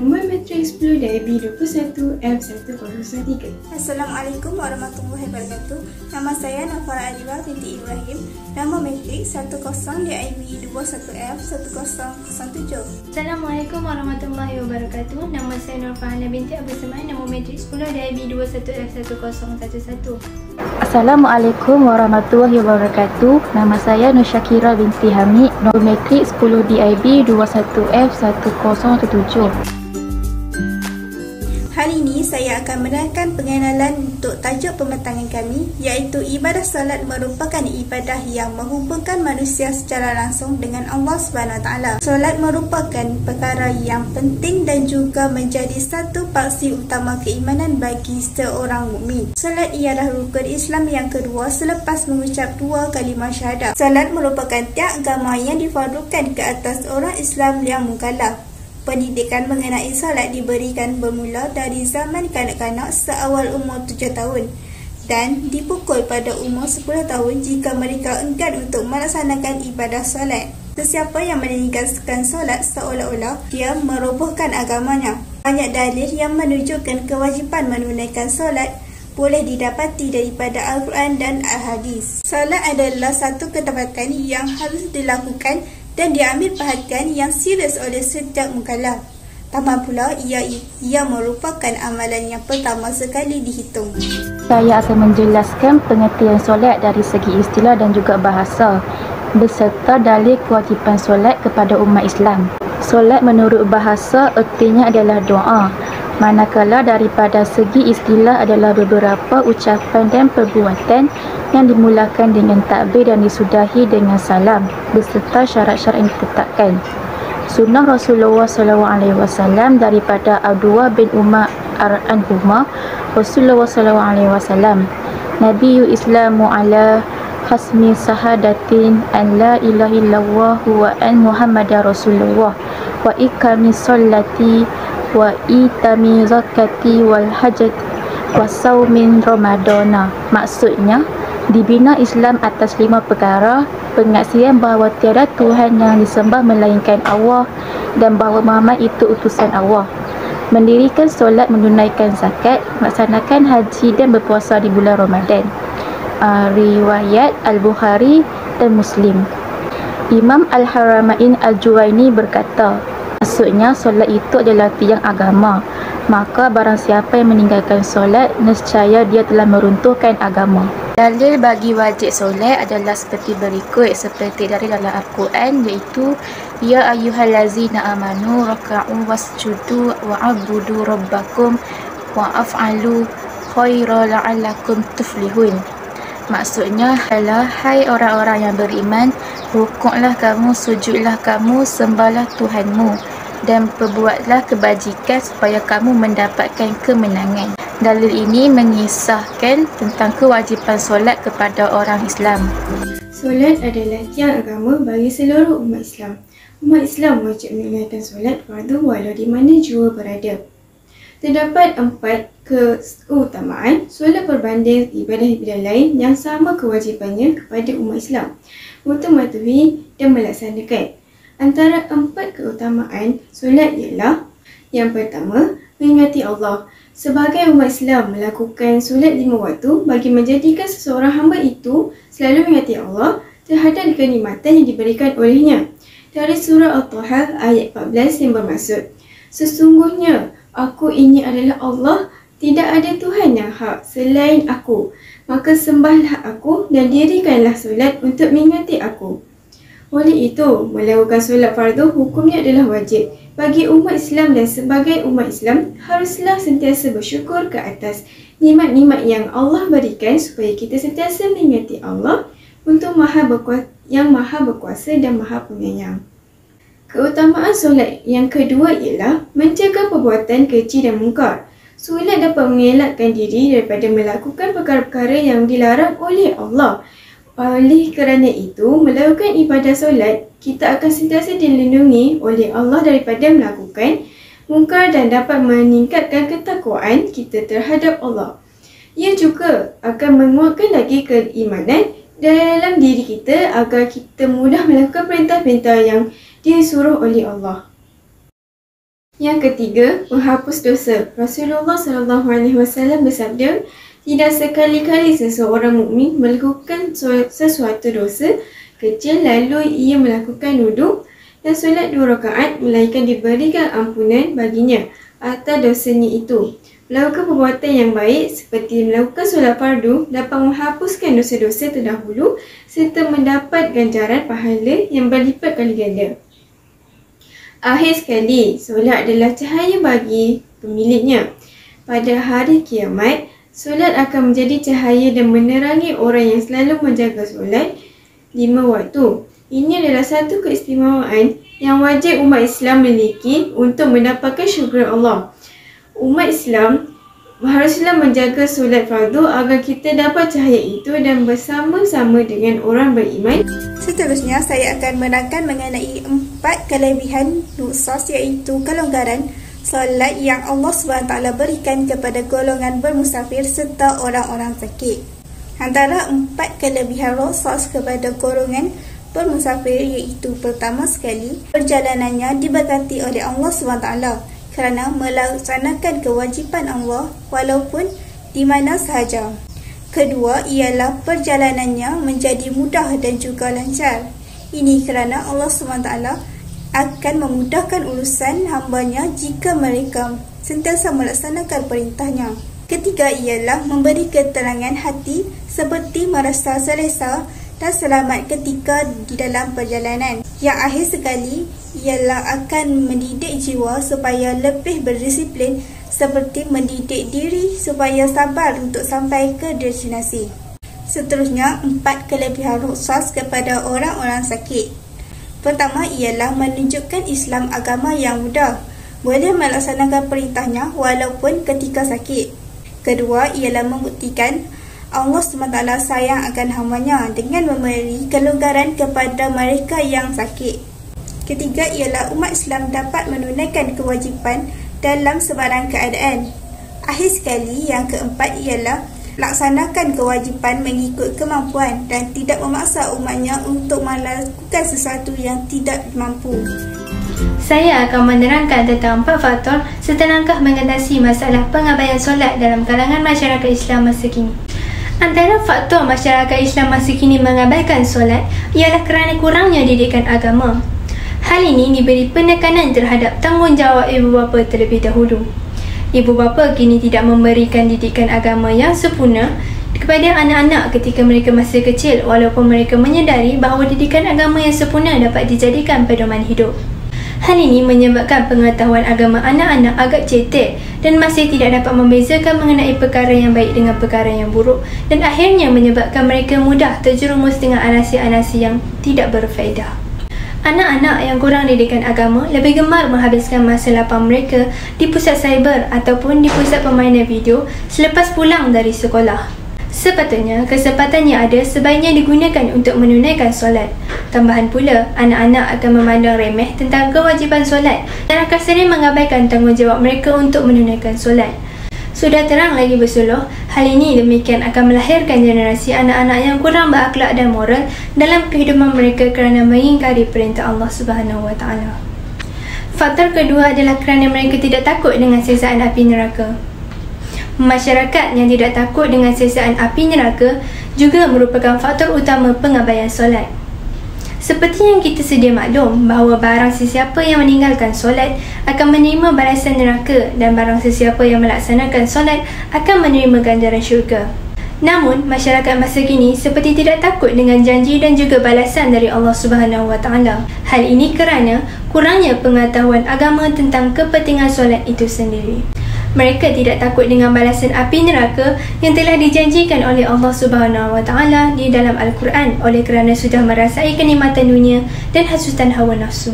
nombor matrik 10 dari B21F1003. Assalamualaikum warahmatullahi wabarakatuh. Nama saya Nafara Aliwa binti Ibrahim. Nama matrik 10 DIB 21F1007. Assalamualaikum warahmatullahi wabarakatuh. Nama saya Nur Fahana binti Abu Semai. Nama matrik 10 DIB 21F1011. Assalamualaikum warahmatullahi wabarakatuh. Nama saya Nur Syakira binti Hamid. Nombor matrik 10 DIB 21F1017. Hari ini saya akan menerangkan pengenalan untuk tajuk pembentangan kami, iaitu ibadah solat merupakan ibadah yang menghubungkan manusia secara langsung dengan Allah SWT. Solat merupakan perkara yang penting dan juga menjadi satu paksi utama keimanan bagi seorang mukmin. Solat ialah rukun Islam yang kedua selepas mengucap dua kalimah syahadah. Solat merupakan tiap agama yang difardukan ke atas orang Islam yang mukallaf. Pendidikan mengenai solat diberikan bermula dari zaman kanak-kanak seawal umur 7 tahun dan dipukul pada umur 10 tahun jika mereka enggan untuk melaksanakan ibadah solat. Sesiapa yang meninggalkan solat seolah-olah dia merobohkan agamanya. Banyak dalil yang menunjukkan kewajipan menunaikan solat boleh didapati daripada Al-Quran dan Al-Hadis. Solat adalah satu ketepatan yang harus dilakukan dan diambil perhatian yang serius oleh setiap mukallaf. Tambah pula, ia merupakan amalan yang pertama sekali dihitung. Saya akan menjelaskan pengertian solat dari segi istilah dan juga bahasa beserta dalil kewajipan solat kepada umat Islam. Solat menurut bahasa ertinya adalah doa, manakala daripada segi istilah adalah beberapa ucapan dan perbuatan yang dimulakan dengan takbir dan disudahi dengan salam beserta syarat-syarat yang ditetapkan. Sunnah Rasulullah SAW daripada Abdullah bin Umar anhuma, Rasulullah SAW, Nabiyyu Islamu ala hasmi sahadatin an la ilaha illallah wa an Muhammadar Rasulullah wa iqami sholati wa itami zakati wal hajat wa saumin ramadana. Maksudnya, dibina Islam atas 5 perkara: pengaksian bahawa tiada Tuhan yang disembah melainkan Allah dan bahawa Muhammad itu utusan Allah, mendirikan solat, menunaikan zakat, melaksanakan haji dan berpuasa di bulan Ramadan. Riwayat Al-Bukhari dan Muslim. Imam Al-Haramain Al-Juwaini berkata, maksudnya solat itu adalah tiang agama, maka barang siapa yang meninggalkan solat, nescaya dia telah meruntuhkan agama. Dalil bagi wajib solat adalah seperti berikut, seperti dari dalam Al-Quran, iaitu ya ayyuhallazina amanu raka'u wasjudu wa'budu rabbakum wa'af'alu khaira la'allakum tuflihun. Maksudnya adalah, hai orang-orang yang beriman, rukuklah kamu, sujudlah kamu, sembahlah Tuhanmu, dan perbuatlah kebajikan supaya kamu mendapatkan kemenangan. Dalil ini mengisahkan tentang kewajipan solat kepada orang Islam. Solat adalah tiang agama bagi seluruh umat Islam. Umat Islam wajib menunaikan solat fardu walau di mana jua berada. Terdapat 4 keutamaan solat berbanding ibadah-ibadah lain yang sama kewajipannya kepada umat Islam untuk mematuhi dan melaksanakan. Antara 4 keutamaan solat ialah: yang pertama, mengingati Allah. Sebagai umat Islam melakukan solat 5 waktu bagi menjadikan seseorang hamba itu selalu mengingati Allah terhadap kenikmatan yang diberikan olehnya. Dari surah Al-Taha ayat 14 yang bermaksud, sesungguhnya aku ini adalah Allah, tidak ada Tuhan yang hak selain aku, maka sembahlah aku dan dirikanlah solat untuk mengingati aku. Oleh itu, melakukan solat fardu hukumnya adalah wajib bagi umat Islam, dan sebagai umat Islam haruslah sentiasa bersyukur ke atas nikmat-nikmat yang Allah berikan supaya kita sentiasa mengingati Allah untuk yang maha berkuasa dan maha penyayang. Keutamaan solat yang kedua ialah mencegah perbuatan keji dan mungkar. Solat dapat mengelakkan diri daripada melakukan perkara-perkara yang dilarang oleh Allah. Oleh kerana itu, melakukan ibadah solat, kita akan sentiasa dilindungi oleh Allah daripada melakukan mungkar dan dapat meningkatkan ketakwaan kita terhadap Allah. Ia juga akan menguatkan lagi keimanan dalam diri kita agar kita mudah melakukan perintah-perintah yang disuruh oleh Allah. Yang ketiga, menghapus dosa. Rasulullah SAW bersabda, tidak sekali-kali seseorang mukmin melakukan sesuatu dosa kecil lalu ia melakukan wuduk dan solat 2 rakaat melainkan diberikan ampunan baginya atas dosanya itu. Melakukan perbuatan yang baik seperti melakukan solat fardu dapat menghapuskan dosa-dosa terdahulu serta mendapat ganjaran pahala yang berlipat kali ganda. Akhir sekali, solat adalah cahaya bagi pemiliknya. Pada hari kiamat, solat akan menjadi cahaya dan menerangi orang yang selalu menjaga solat 5 waktu. Ini adalah satu keistimewaan yang wajib umat Islam miliki untuk mendapatkan syurga Allah. Umat Islam haruslah menjaga solat fardu agar kita dapat cahaya itu dan bersama-sama dengan orang beriman. Seterusnya, saya akan menerangkan mengenai 4 kelebihan nuksos, iaitu kelonggaran solat yang Allah SWT berikan kepada golongan bermusafir serta orang-orang sakit. Antara 4 kelebihan nuksos kepada golongan bermusafir iaitu pertama sekali, perjalanannya diberkati oleh Allah SWT kerana melaksanakan kewajipan Allah walaupun di mana sahaja. Kedua ialah perjalanannya menjadi mudah dan juga lancar. Ini kerana Allah SWT akan memudahkan urusan hambanya jika mereka sentiasa melaksanakan perintahnya. Ketiga ialah memberi ketenangan hati seperti merasa selesa dan selamat ketika di dalam perjalanan. Yang akhir sekali ialah akan mendidik jiwa supaya lebih berdisiplin seperti mendidik diri supaya sabar untuk sampai ke destinasi. Seterusnya, 4 kelebihan rukhsas kepada orang-orang sakit. Pertama ialah menunjukkan Islam agama yang mudah, boleh melaksanakan perintahnya walaupun ketika sakit. Kedua ialah membuktikan Allah SWT sayang akan hambanya dengan memberi kelonggaran kepada mereka yang sakit. Ketiga ialah umat Islam dapat menunaikan kewajipan dalam sebarang keadaan. Akhir sekali, yang keempat ialah laksanakan kewajipan mengikut kemampuan dan tidak memaksa umatnya untuk melakukan sesuatu yang tidak mampu. Saya akan menerangkan tentang 4 faktor serta langkah mengatasi masalah pengabaian solat dalam kalangan masyarakat Islam masa kini. Antara faktor masyarakat Islam masa kini mengabaikan solat ialah kerana kurangnya didikan agama. Hal ini diberi penekanan terhadap tanggungjawab ibu bapa terlebih dahulu. Ibu bapa kini tidak memberikan didikan agama yang sempurna kepada anak-anak ketika mereka masih kecil, walaupun mereka menyedari bahawa didikan agama yang sempurna dapat dijadikan pedoman hidup. Hal ini menyebabkan pengetahuan agama anak-anak agak cetek dan masih tidak dapat membezakan mengenai perkara yang baik dengan perkara yang buruk, dan akhirnya menyebabkan mereka mudah terjerumus dengan anasi-anasi yang tidak berfaedah. Anak-anak yang kurang didikan agama lebih gemar menghabiskan masa lapang mereka di pusat cyber ataupun di pusat permainan video selepas pulang dari sekolah. Sepatutnya, kesempatan yang ada sebaiknya digunakan untuk menunaikan solat. Tambahan pula, anak-anak akan memandang remeh tentang kewajipan solat dan akan sering mengabaikan tanggungjawab mereka untuk menunaikan solat. Sudah terang lagi bersuluh, hal ini demikian akan melahirkan generasi anak-anak yang kurang berakhlak dan moral dalam kehidupan mereka kerana mengingkari perintah Allah SWT. Faktor kedua adalah kerana mereka tidak takut dengan siksaan api neraka. Masyarakat yang tidak takut dengan siksaan api neraka juga merupakan faktor utama pengabaian solat. Seperti yang kita sedia maklum bahawa barang sesiapa yang meninggalkan solat akan menerima balasan neraka dan barang sesiapa yang melaksanakan solat akan menerima ganjaran syurga. Namun, masyarakat masa kini seperti tidak takut dengan janji dan juga balasan dari Allah SWT. Hal ini kerana kurangnya pengetahuan agama tentang kepentingan solat itu sendiri. Mereka tidak takut dengan balasan api neraka yang telah dijanjikan oleh Allah SWT di dalam Al-Quran oleh kerana sudah merasai kenikmatan dunia dan hasutan hawa nafsu.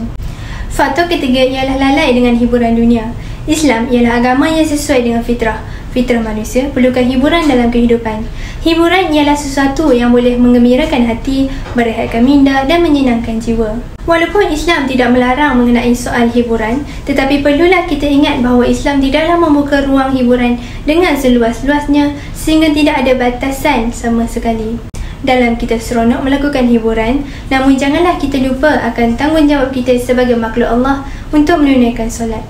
Faktor ketiga ialah lalai dengan hiburan dunia. Islam ialah agama yang sesuai dengan fitrah. Fitrah manusia perlukan hiburan dalam kehidupan. Hiburan ialah sesuatu yang boleh menggembirakan hati, merehatkan minda dan menyenangkan jiwa. Walaupun Islam tidak melarang mengenai soal hiburan, tetapi perlulah kita ingat bahawa Islam tidaklah membuka ruang hiburan dengan seluas-luasnya sehingga tidak ada batasan sama sekali. Dalam kita seronok melakukan hiburan, namun janganlah kita lupa akan tanggungjawab kita sebagai makhluk Allah untuk menunaikan solat.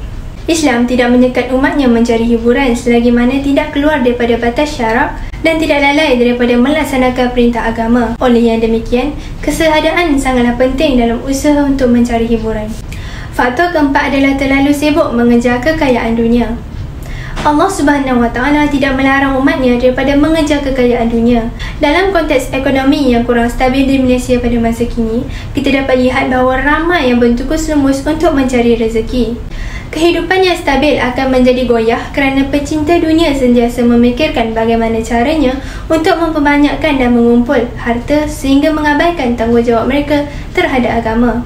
Islam tidak menyekat umatnya mencari hiburan selagi mana tidak keluar daripada batas syarak dan tidak lalai daripada melaksanakan perintah agama. Oleh yang demikian, kesehadaan sangatlah penting dalam usaha untuk mencari hiburan. Faktor keempat adalah terlalu sibuk mengejar kekayaan dunia. Allah Subhanahu Wa Taala tidak melarang umatnya daripada mengejar kekayaan dunia. Dalam konteks ekonomi yang kurang stabil di Malaysia pada masa kini, kita dapat lihat bahawa ramai yang bertukus lumus untuk mencari rezeki. Kehidupan yang stabil akan menjadi goyah kerana pecinta dunia sentiasa memikirkan bagaimana caranya untuk memperbanyakkan dan mengumpul harta sehingga mengabaikan tanggungjawab mereka terhadap agama.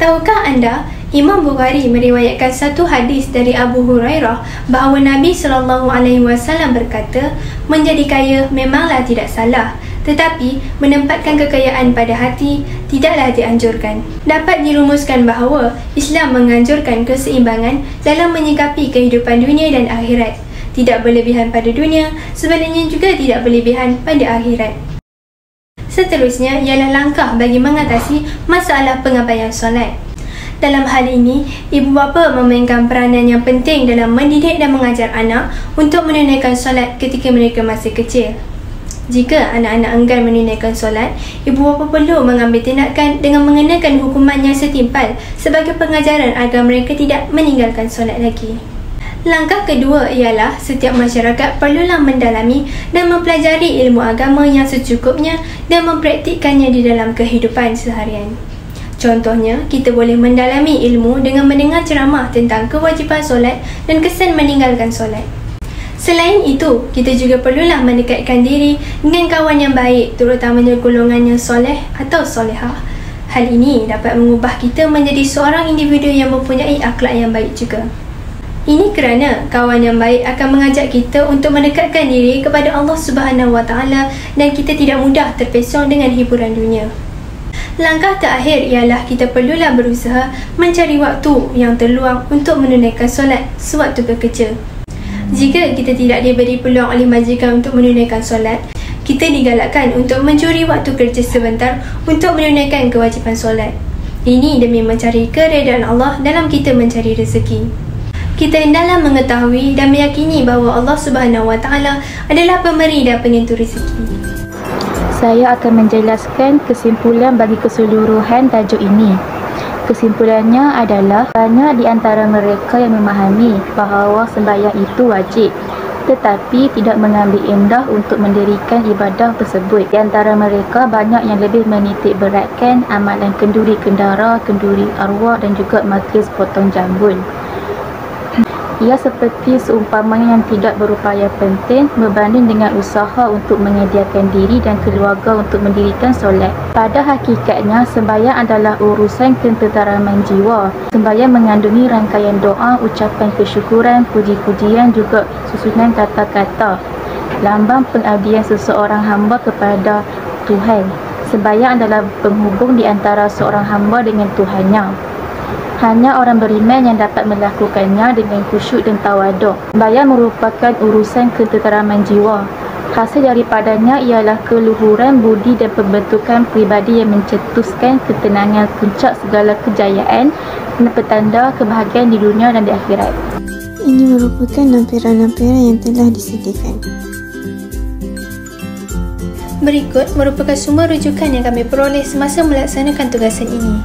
Tahukah anda, Imam Bukhari meriwayatkan satu hadis dari Abu Hurairah bahawa Nabi SAW berkata, menjadi kaya memanglah tidak salah, tetapi menempatkan kekayaan pada hati tidaklah dianjurkan. Dapat dirumuskan bahawa Islam menganjurkan keseimbangan dalam menyikapi kehidupan dunia dan akhirat. Tidak berlebihan pada dunia, sebaliknya juga tidak berlebihan pada akhirat. Seterusnya ialah langkah bagi mengatasi masalah pengabaian solat. Dalam hal ini, ibu bapa memainkan peranan yang penting dalam mendidik dan mengajar anak untuk menunaikan solat ketika mereka masih kecil. Jika anak-anak enggan menunaikan solat, ibu bapa perlu mengambil tindakan dengan mengenakan hukuman yang setimpal sebagai pengajaran agar mereka tidak meninggalkan solat lagi. Langkah kedua ialah setiap masyarakat perlulah mendalami dan mempelajari ilmu agama yang secukupnya dan mempraktikkannya di dalam kehidupan seharian. Contohnya, kita boleh mendalami ilmu dengan mendengar ceramah tentang kewajipan solat dan kesan meninggalkan solat. Selain itu, kita juga perlulah mendekatkan diri dengan kawan yang baik, terutamanya golongan yang soleh atau solehah. Hal ini dapat mengubah kita menjadi seorang individu yang mempunyai akhlak yang baik juga. Ini kerana kawan yang baik akan mengajak kita untuk mendekatkan diri kepada Allah Subhanahu Wa Taala dan kita tidak mudah terpesong dengan hiburan dunia. Langkah terakhir ialah kita perlulah berusaha mencari waktu yang terluang untuk menunaikan solat sewaktu bekerja. Jika kita tidak diberi peluang oleh majikan untuk menunaikan solat, kita digalakkan untuk mencuri waktu kerja sebentar untuk menunaikan kewajipan solat. Ini demi mencari keredaan Allah dalam kita mencari rezeki. Kita hendaklah mengetahui dan meyakini bahawa Allah Subhanahu Wa Taala adalah pemberi dan penentu rezeki. Saya akan menjelaskan kesimpulan bagi keseluruhan tajuk ini. Kesimpulannya adalah banyak di antara mereka yang memahami bahawa sembahyang itu wajib, tetapi tidak mengambil indah untuk mendirikan ibadah tersebut. Di antara mereka banyak yang lebih menitik beratkan amalan kenduri kendara, kenduri arwah dan juga majlis potong jambul. Ia seperti seumpamanya yang tidak berupaya penting berbanding dengan usaha untuk menyediakan diri dan keluarga untuk mendirikan solat. Pada hakikatnya, sembahyang adalah urusan ketenteraman jiwa. Sembahyang mengandungi rangkaian doa, ucapan kesyukuran, puji-pujian, juga susunan kata-kata, lambang pengabdian seseorang hamba kepada Tuhan. Sembahyang adalah penghubung di antara seorang hamba dengan Tuhannya. Hanya orang beriman yang dapat melakukannya dengan khusyuk dan tawaduk. Sembahyang merupakan urusan ketenteraman jiwa. Hasil daripadanya ialah keluhuran budi dan pembentukan pribadi yang mencetuskan ketenangan puncak segala kejayaan dan petanda kebahagiaan di dunia dan di akhirat. Ini merupakan lampiran-lampiran yang telah disediakan. Berikut merupakan sumber rujukan yang kami peroleh semasa melaksanakan tugasan ini.